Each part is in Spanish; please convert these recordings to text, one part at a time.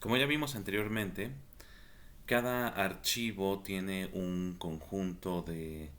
Como ya vimos anteriormente, cada archivo tiene un conjunto de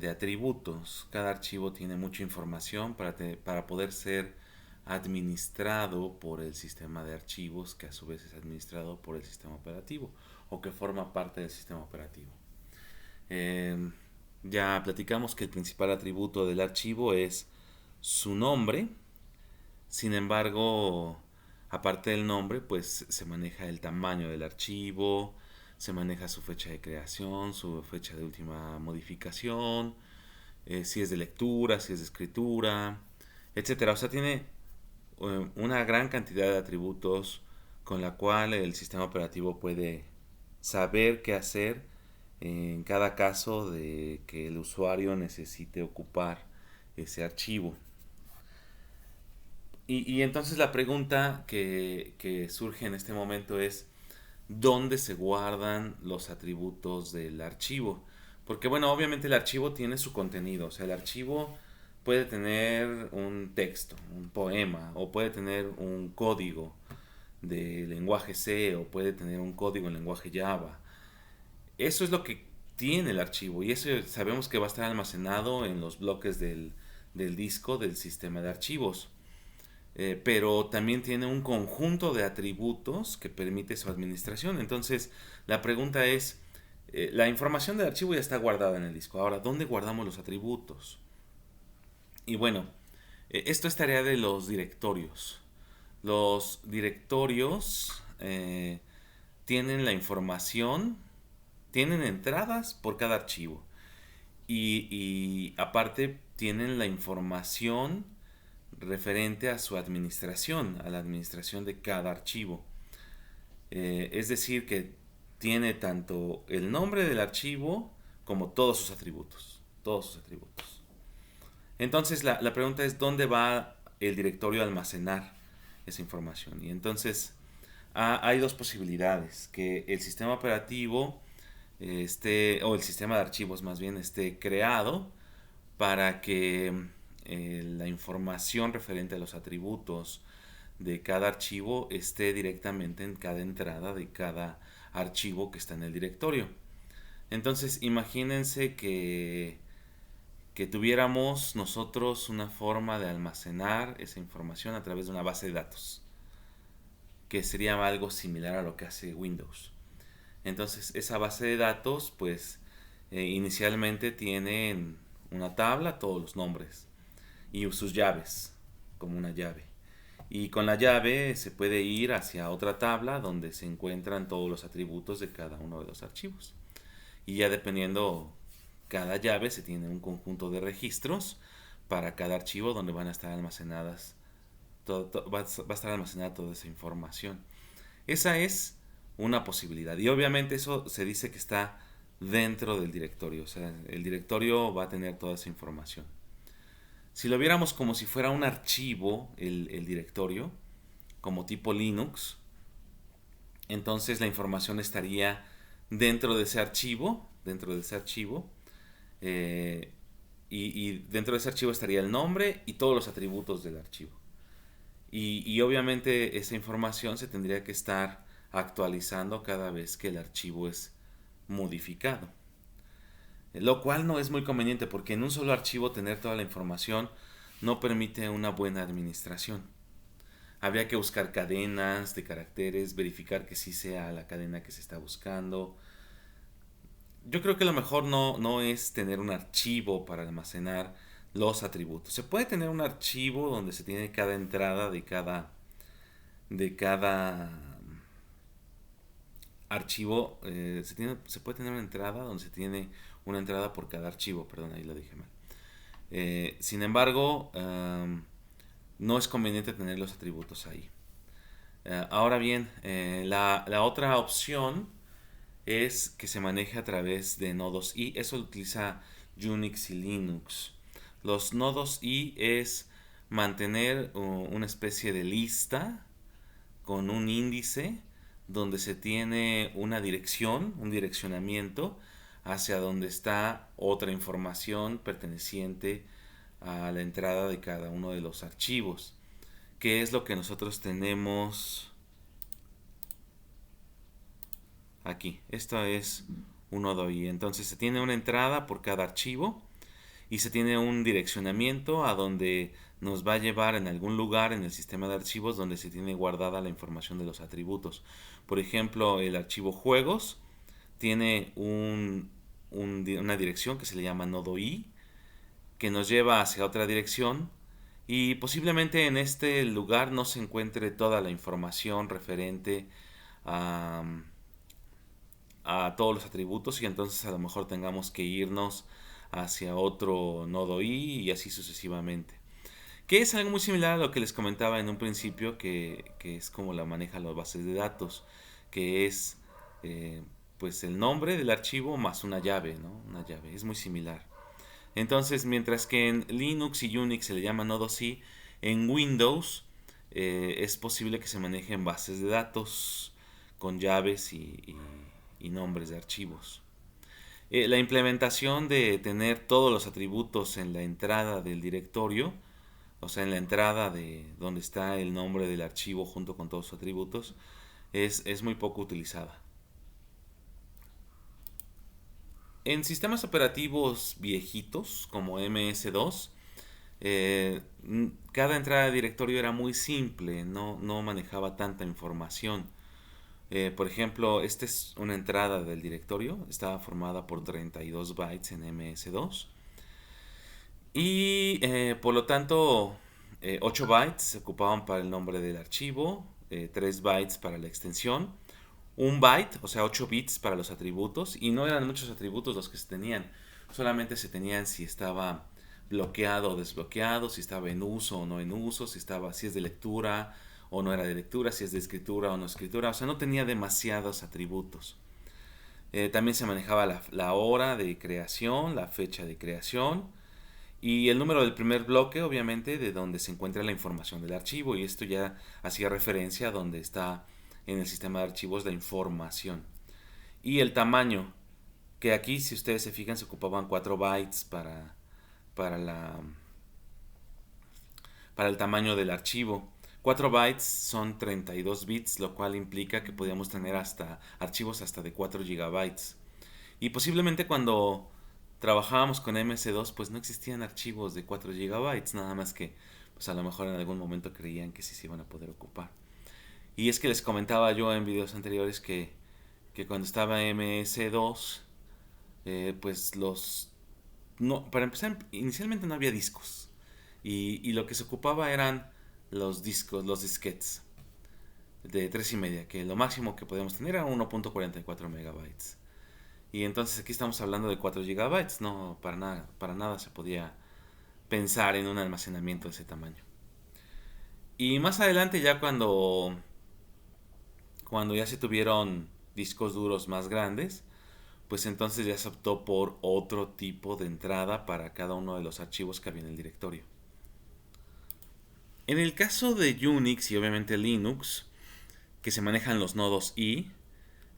atributos. Cada archivo tiene mucha información para poder ser administrado por el sistema de archivos, que a su vez es administrado por el sistema operativo o que forma parte del sistema operativo. Eh, ya platicamos que el principal atributo del archivo es su nombre. Sin embargo, aparte del nombre, pues se maneja el tamaño del archivo, se maneja su fecha de creación, su fecha de última modificación, si es de lectura, si es de escritura, etcétera. O sea, tiene una gran cantidad de atributos con la cual el sistema operativo puede saber qué hacer en cada caso de que el usuario necesite ocupar ese archivo. Y entonces la pregunta que surge en este momento es, ¿dónde se guardan los atributos del archivo? Porque bueno, obviamente el archivo tiene su contenido, o sea, el archivo puede tener un texto, un poema, o puede tener un código de lenguaje C, o puede tener un código en lenguaje Java. Eso es lo que tiene el archivo, y eso sabemos que va a estar almacenado en los bloques del disco del sistema de archivos. Pero también tiene un conjunto de atributos que permite su administración. Entonces, la pregunta es, la información del archivo ya está guardada en el disco. Ahora, ¿dónde guardamos los atributos? Y bueno, esto es tarea de los directorios. Los directorios tienen la información, tienen entradas por cada archivo. Y aparte tienen la información referente a su administración, a la administración de cada archivo. Es decir, que tiene tanto el nombre del archivo como todos sus atributos. Todos sus atributos. Entonces la pregunta es, ¿dónde va el directorio a almacenar esa información? Y entonces hay dos posibilidades: que el sistema operativo esté, o el sistema de archivos más bien, esté creado para que la información referente a los atributos de cada archivo esté directamente en cada entrada de cada archivo que está en el directorio. Entonces imagínense que tuviéramos nosotros una forma de almacenar esa información a través de una base de datos, que sería algo similar a lo que hace Windows. Entonces esa base de datos pues inicialmente tiene una tabla, todos los nombres y sus llaves, como una llave. Y con la llave se puede ir hacia otra tabla donde se encuentran todos los atributos de cada uno de los archivos. Y ya dependiendo cada llave se tiene un conjunto de registros para cada archivo donde van a estar almacenadas va a estar almacenada toda esa información. Esa es una posibilidad. Y obviamente eso se dice que está dentro del directorio. O sea, el directorio va a tener toda esa información. Si lo viéramos como si fuera un archivo, el directorio, como tipo Linux, entonces la información estaría dentro de ese archivo, y dentro de ese archivo estaría el nombre y todos los atributos del archivo. Y obviamente esa información se tendría que estar actualizando cada vez que el archivo es modificado. Lo cual no es muy conveniente porque en un solo archivo tener toda la información no permite una buena administración. Habría que buscar cadenas de caracteres, verificar que sí sea la cadena que se está buscando. Yo creo que lo mejor no es tener un archivo para almacenar los atributos. Se puede tener un archivo donde se tiene cada entrada de cada archivo. Se puede tener una entrada donde se tiene una entrada por cada archivo, perdón, ahí lo dije mal. Sin embargo, no es conveniente tener los atributos ahí. Ahora bien, la otra opción es que se maneje a través de nodos i. Eso lo utiliza Unix y Linux. Los nodos i es mantener una especie de lista con un índice donde se tiene una dirección, un direccionamiento hacia donde está otra información perteneciente a la entrada de cada uno de los archivos, que es lo que nosotros tenemos Aquí, esto es un nodo I. Entonces se tiene una entrada por cada archivo y se tiene un direccionamiento a donde nos va a llevar en algún lugar en el sistema de archivos donde se tiene guardada la información de los atributos. Por ejemplo, el archivo juegos tiene una dirección que se le llama nodo I, que nos lleva hacia otra dirección, y posiblemente en este lugar no se encuentre toda la información referente a, a todos los atributos, y entonces a lo mejor tengamos que irnos hacia otro nodo I y así sucesivamente. Que es algo muy similar a lo que les comentaba en un principio, que es como la manejan las bases de datos, que es pues el nombre del archivo más una llave, ¿no? Una llave, es muy similar. Entonces, mientras que en Linux y Unix se le llama nodos I, en Windows es posible que se manejen bases de datos con llaves y nombres de archivos. La implementación de tener todos los atributos en la entrada del directorio, o sea, en la entrada de donde está el nombre del archivo junto con todos sus atributos, es muy poco utilizada. En sistemas operativos viejitos como MS2, cada entrada de directorio era muy simple, no manejaba tanta información. Por ejemplo, esta es una entrada del directorio, estaba formada por 32 bytes en MS2 y por lo tanto 8 bytes se ocupaban para el nombre del archivo, 3 bytes para la extensión, un byte, o sea 8 bits para los atributos, y no eran muchos atributos los que se tenían, solamente se tenían si estaba bloqueado o desbloqueado, si estaba en uso o no en uso, si es de lectura o no era de lectura, si es de escritura o no escritura, o sea, no tenía demasiados atributos. También se manejaba la hora de creación, la fecha de creación y el número del primer bloque, obviamente, de donde se encuentra la información del archivo, y esto ya hacía referencia a donde está en el sistema de archivos la información. Y el tamaño, que aquí, si ustedes se fijan, se ocupaban 4 bytes para, la, para el tamaño del archivo. 4 bytes son 32 bits, lo cual implica que podíamos tener hasta archivos hasta de 4 gigabytes. Y posiblemente cuando trabajábamos con MS2, pues no existían archivos de 4 gigabytes, nada más que pues a lo mejor en algún momento creían que sí se iban a poder ocupar. Y es que les comentaba yo en videos anteriores que cuando estaba MS2, pues no, para empezar, inicialmente no había discos. Y lo que se ocupaba eran los discos, los disquetes de 3,5, que lo máximo que podíamos tener era 1.44 megabytes. Y entonces aquí estamos hablando de 4 gigabytes, no, para nada se podía pensar en un almacenamiento de ese tamaño. Y más adelante ya cuando ya se tuvieron discos duros más grandes, pues entonces ya se optó por otro tipo de entrada para cada uno de los archivos que había en el directorio. En el caso de Unix y obviamente Linux, que se manejan los nodos I,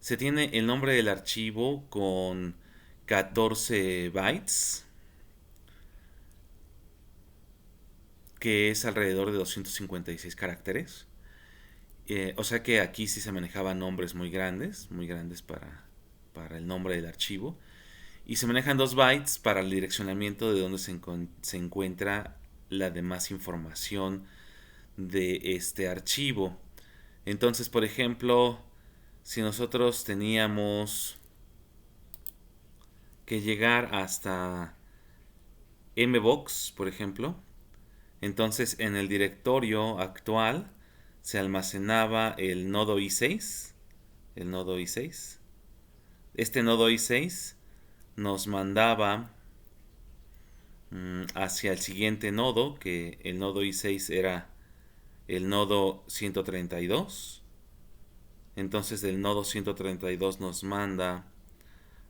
se tiene el nombre del archivo con 14 bytes, que es alrededor de 256 caracteres. O sea que aquí sí se manejaban nombres muy grandes para el nombre del archivo. Y se manejan 2 bytes para el direccionamiento de donde se encuentra la demás información de este archivo. Entonces, por ejemplo, si nosotros teníamos que llegar hasta mbox, por ejemplo, entonces en el directorio actual se almacenaba el nodo i6, el nodo i6. Este nodo i6 nos mandaba hacia el siguiente nodo, que el nodo i6 era el nodo 132. Entonces del nodo 132 nos manda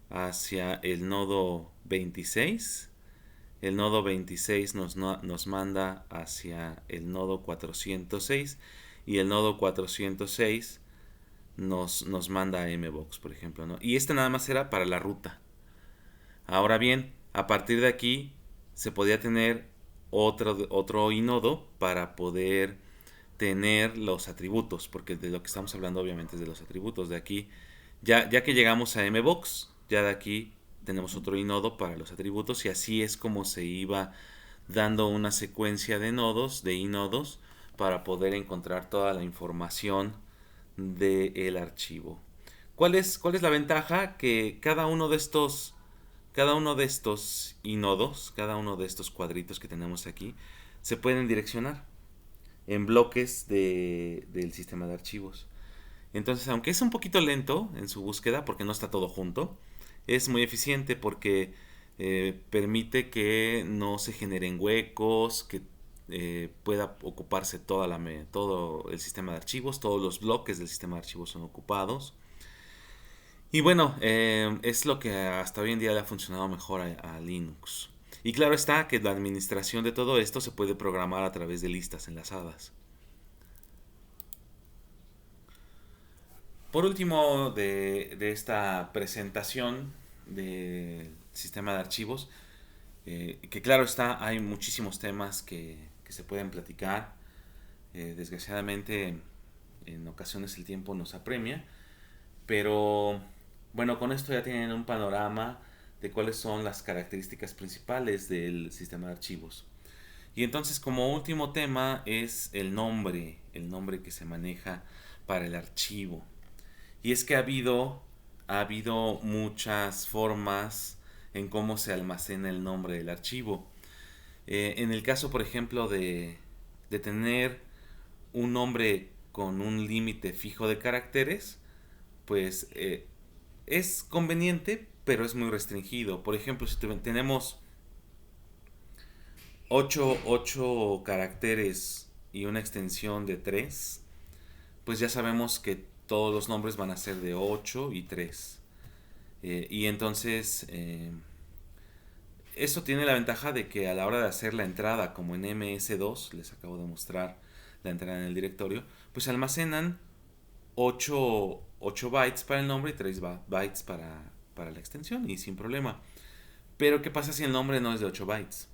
hacia el nodo 26. El nodo 26 nos manda hacia el nodo 406. Y el nodo 406 nos manda a mbox, por ejemplo, ¿no? Y este nada más era para la ruta. Ahora bien, a partir de aquí se podía tener otro inodo para poder tener los atributos, porque de lo que estamos hablando obviamente es de los atributos. De aquí Ya que llegamos a MBox, ya de aquí tenemos otro inodo para los atributos y así es como se iba dando una secuencia de nodos, de inodos, para poder encontrar toda la información del archivo. ¿Cuál es la ventaja? Que cada uno de estos inodos, cada uno de estos cuadritos que tenemos aquí, se pueden direccionar en bloques del sistema de archivos. Entonces, aunque es un poquito lento en su búsqueda, porque no está todo junto, es muy eficiente porque permite que no se generen huecos, que pueda ocuparse todo el sistema de archivos, todos los bloques del sistema de archivos son ocupados. Y bueno, es lo que hasta hoy en día le ha funcionado mejor a Linux. Y claro está que la administración de todo esto se puede programar a través de listas enlazadas. Por último, de esta presentación del sistema de archivos, que claro está, hay muchísimos temas que se pueden platicar. Desgraciadamente, en ocasiones el tiempo nos apremia, pero bueno, con esto ya tienen un panorama de cuáles son las características principales del sistema de archivos. Y entonces como último tema es el nombre que se maneja para el archivo. Y es que ha habido muchas formas en cómo se almacena el nombre del archivo. En el caso, por ejemplo, de tener un nombre con un límite fijo de caracteres, pues es conveniente, pero es muy restringido. Por ejemplo, si tenemos 8 caracteres y una extensión de 3, pues ya sabemos que todos los nombres van a ser de 8 y 3. Y entonces eso tiene la ventaja de que a la hora de hacer la entrada, como en MS2, les acabo de mostrar la entrada en el directorio, pues almacenan 8 bytes para el nombre y 3 bytes para la extensión y sin problema. Pero ¿qué pasa si el nombre no es de 8 bytes?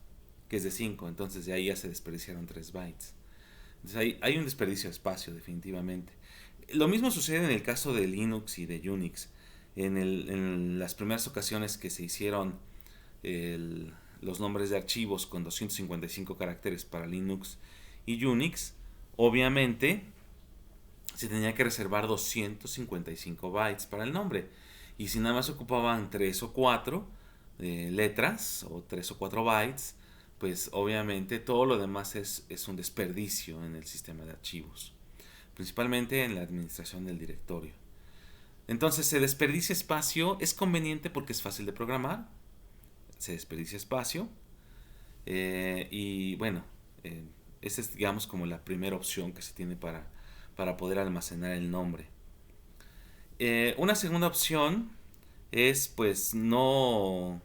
Que es de 5, entonces de ahí ya se desperdiciaron 3 bytes. Entonces hay un desperdicio de espacio definitivamente. Lo mismo sucede en el caso de Linux y de Unix. En las primeras ocasiones que se hicieron los nombres de archivos con 255 caracteres para Linux y Unix, obviamente se tenía que reservar 255 bytes para el nombre. Y si nada más ocupaban 3 o 4 letras o 3 o 4 bytes, pues obviamente todo lo demás es un desperdicio en el sistema de archivos, principalmente en la administración del directorio. Entonces se desperdicia espacio, es conveniente porque es fácil de programar, se desperdicia espacio y bueno, esa es digamos como la primera opción que se tiene para poder almacenar el nombre. Una segunda opción es pues no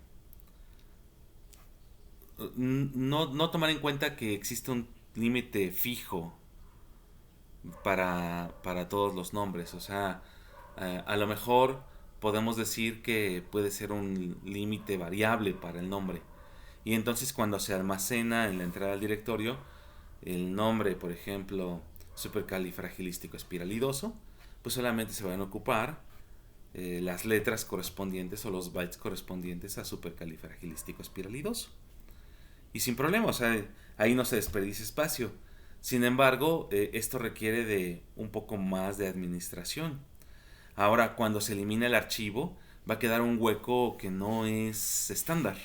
tomar en cuenta que existe un límite fijo para todos los nombres. O sea, a lo mejor podemos decir que puede ser un límite variable para el nombre. Y entonces cuando se almacena en la entrada al directorio, el nombre, por ejemplo, supercalifragilístico espiralidoso, pues solamente se van a ocupar las letras correspondientes o los bytes correspondientes a supercalifragilístico espiralidoso. Y sin problema, o sea, ahí no se desperdicia espacio. Sin embargo, esto requiere de un poco más de administración. Ahora, cuando se elimina el archivo, va a quedar un hueco que no es estándar.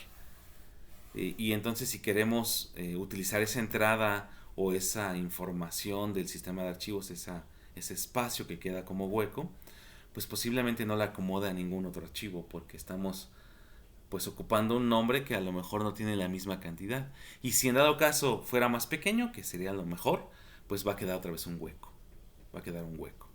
Y entonces si queremos utilizar esa entrada o esa información del sistema de archivos, ese espacio que queda como hueco, pues posiblemente no la acomode a ningún otro archivo porque estamos pues ocupando un nombre que a lo mejor no tiene la misma cantidad. Y si en dado caso fuera más pequeño, que sería lo mejor, pues va a quedar otra vez un hueco. Va a quedar un hueco.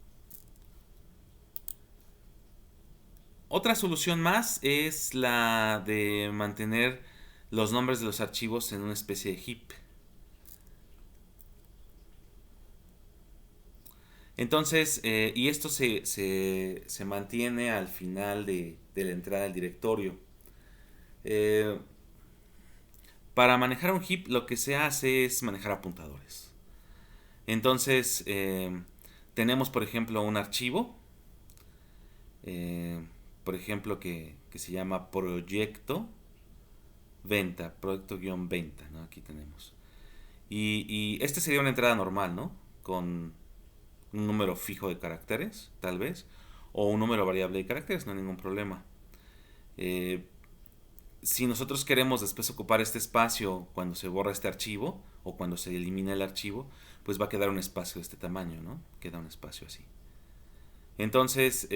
Otra solución más es la de mantener los nombres de los archivos en una especie de heap. Entonces, y esto se mantiene al final de la entrada del directorio. Eh, para manejar un heap lo que se hace es manejar apuntadores. Entonces, tenemos por ejemplo un archivo eh, por ejemplo, que se llama proyecto venta, proyecto-venta, ¿no? Aquí tenemos. Y este sería una entrada normal, ¿no? Con un número fijo de caracteres, tal vez, o un número variable de caracteres, no hay ningún problema. Eh, si nosotros queremos después ocupar este espacio cuando se borra este archivo o cuando se elimina el archivo, pues va a quedar un espacio de este tamaño, ¿no? Queda un espacio así. Entonces,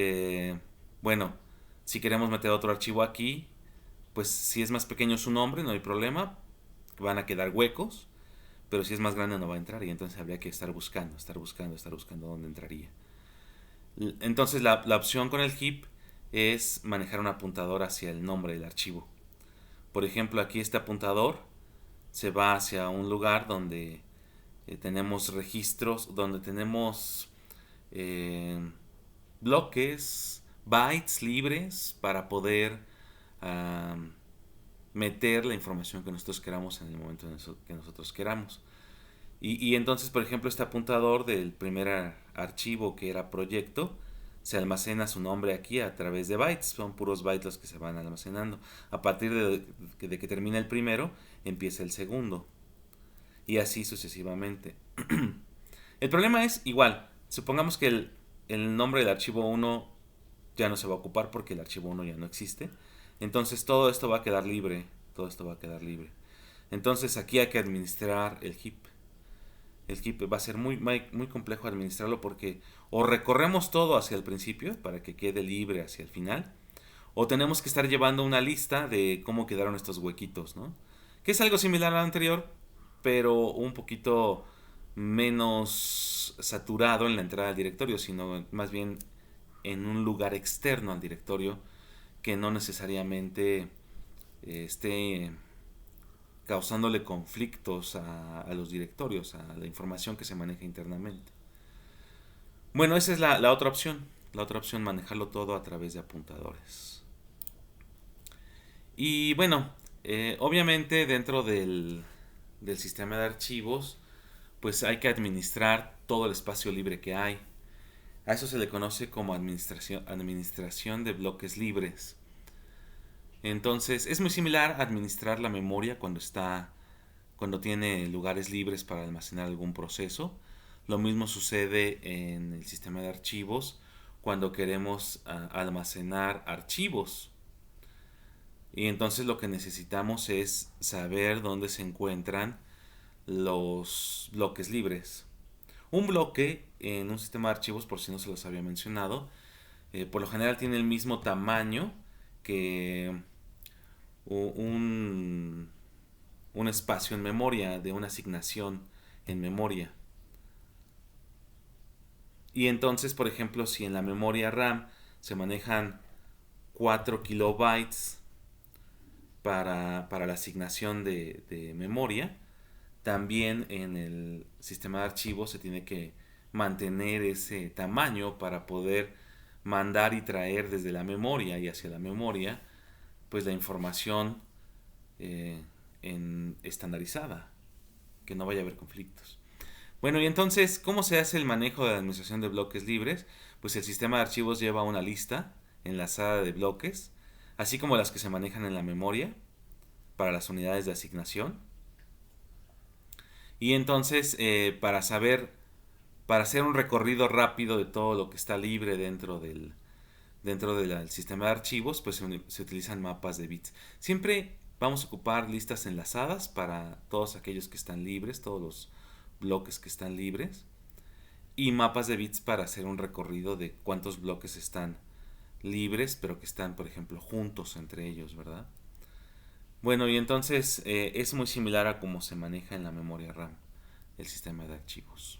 bueno, si queremos meter otro archivo aquí, pues si es más pequeño su nombre, no hay problema, van a quedar huecos, pero si es más grande no va a entrar y entonces habría que estar buscando, estar buscando dónde entraría. Entonces la opción con el heap es manejar un apuntador hacia el nombre del archivo. Por ejemplo, aquí este apuntador se va hacia un lugar donde tenemos registros, donde tenemos eh, bloques, bytes libres para poder um, meter la información que nosotros queramos en el momento que nosotros queramos. Y entonces, por ejemplo, este apuntador del primer archivo que era proyecto, se almacena su nombre aquí a través de bytes. Son puros bytes los que se van almacenando. A partir de que termina el primero, empieza el segundo. Y así sucesivamente. El problema es igual. Supongamos que el nombre del archivo 1 ya no se va a ocupar porque el archivo 1 ya no existe. Entonces todo esto va a quedar libre. Todo esto va a quedar libre. Entonces aquí hay que administrar el heap. El heap va a ser muy complejo administrarlo porque o recorremos todo hacia el principio para que quede libre hacia el final, o tenemos que estar llevando una lista de cómo quedaron estos huequitos, ¿no? Que es algo similar al anterior, pero un poquito menos saturado en la entrada al directorio, sino más bien en un lugar externo al directorio que no necesariamente esté causándole conflictos a los directorios, a la información que se maneja internamente. Bueno, esa es la otra opción. La otra opción, manejarlo todo a través de apuntadores. Y bueno, obviamente dentro del sistema de archivos, pues hay que administrar todo el espacio libre que hay. A eso se le conoce como administración de bloques libres. Entonces, es muy similar a administrar la memoria cuando tiene lugares libres para almacenar algún proceso. Lo mismo sucede en el sistema de archivos cuando queremos almacenar archivos. Y entonces lo que necesitamos es saber dónde se encuentran los bloques libres. Un bloque en un sistema de archivos, por si no se los había mencionado, por lo general tiene el mismo tamaño que un, un espacio en memoria, de una asignación en memoria. Y entonces, por ejemplo, si en la memoria RAM se manejan 4 kilobytes para la asignación de memoria, también en el sistema de archivos se tiene que mantener ese tamaño para poder mandar y traer desde la memoria y hacia la memoria pues la información estandarizada, que no vaya a haber conflictos. Bueno, y entonces, ¿cómo se hace el manejo de la administración de bloques libres? Pues el sistema de archivos lleva una lista enlazada de bloques, así como las que se manejan en la memoria para las unidades de asignación. Y entonces, para hacer un recorrido rápido de todo lo que está libre dentro del sistema de archivos, pues se utilizan mapas de bits. Siempre vamos a ocupar listas enlazadas para todos aquellos que están libres, todos los bloques que están libres, y mapas de bits para hacer un recorrido de cuántos bloques están libres, pero que están, por ejemplo, juntos entre ellos, ¿verdad? Bueno, y entonces es muy similar a cómo se maneja en la memoria RAM el sistema de archivos.